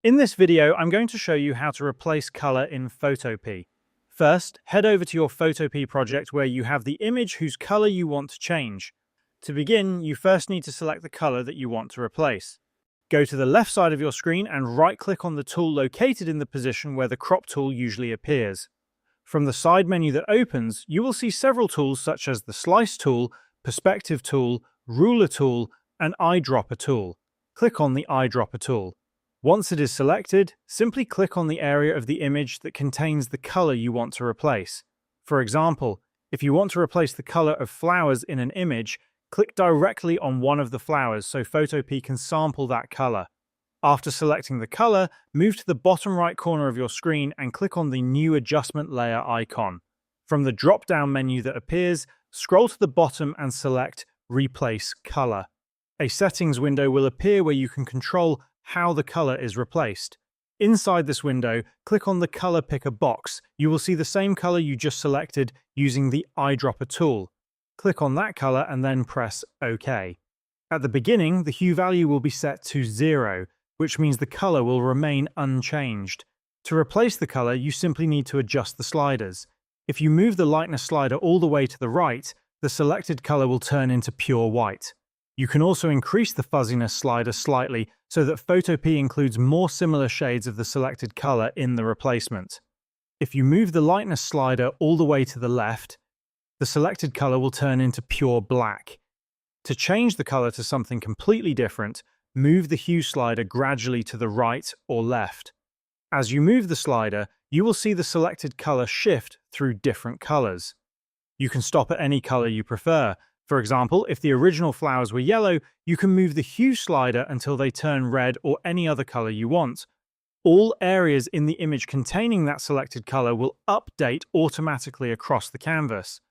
In this video, I'm going to show you how to replace color in Photopea. First, head over to your Photopea project where you have the image whose color you want to change. To begin, you first need to select the color that you want to replace. Go to the left side of your screen and right-click on the tool located in the position where the crop tool usually appears. From the side menu that opens, you will see several tools such as the Slice tool, Perspective tool, Ruler tool, and Eyedropper tool. Click on the Eyedropper tool. Once it is selected, simply click on the area of the image that contains the color you want to replace. For example, if you want to replace the color of flowers in an image, click directly on one of the flowers so Photopea can sample that color. After selecting the color, move to the bottom right corner of your screen and click on the New Adjustment Layer icon. From the drop-down menu that appears, scroll to the bottom and select Replace Color. A settings window will appear where you can control how the color is replaced. Inside this window, click on the Color Picker box. You will see the same color you just selected using the Eyedropper tool. Click on that color and then press OK. At the beginning, the hue value will be set to 0, which means the color will remain unchanged. To replace the color, you simply need to adjust the sliders. If you move the lightness slider all the way to the right, the selected color will turn into pure white. You can also increase the fuzziness slider slightly so that Photopea includes more similar shades of the selected color in the replacement. If you move the lightness slider all the way to the left, the selected color will turn into pure black. To change the color to something completely different, move the hue slider gradually to the right or left. As you move the slider, you will see the selected color shift through different colors. You can stop at any color you prefer. For example, if the original flowers were yellow, you can move the hue slider until they turn red or any other color you want. All areas in the image containing that selected color will update automatically across the canvas.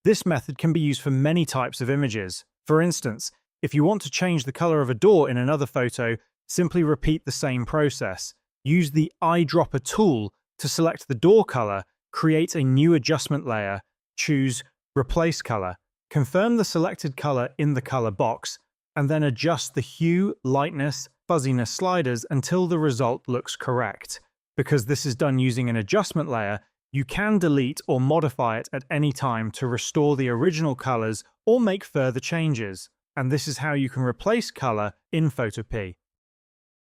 This method can be used for many types of images. For instance, if you want to change the color of a door in another photo, simply repeat the same process. Use the Eyedropper tool to select the door color, create a new adjustment layer, choose Replace Color. Confirm the selected color in the color box, and then adjust the hue, lightness, fuzziness sliders until the result looks correct. Because this is done using an adjustment layer, you can delete or modify it at any time to restore the original colors or make further changes. And this is how you can replace color in Photopea.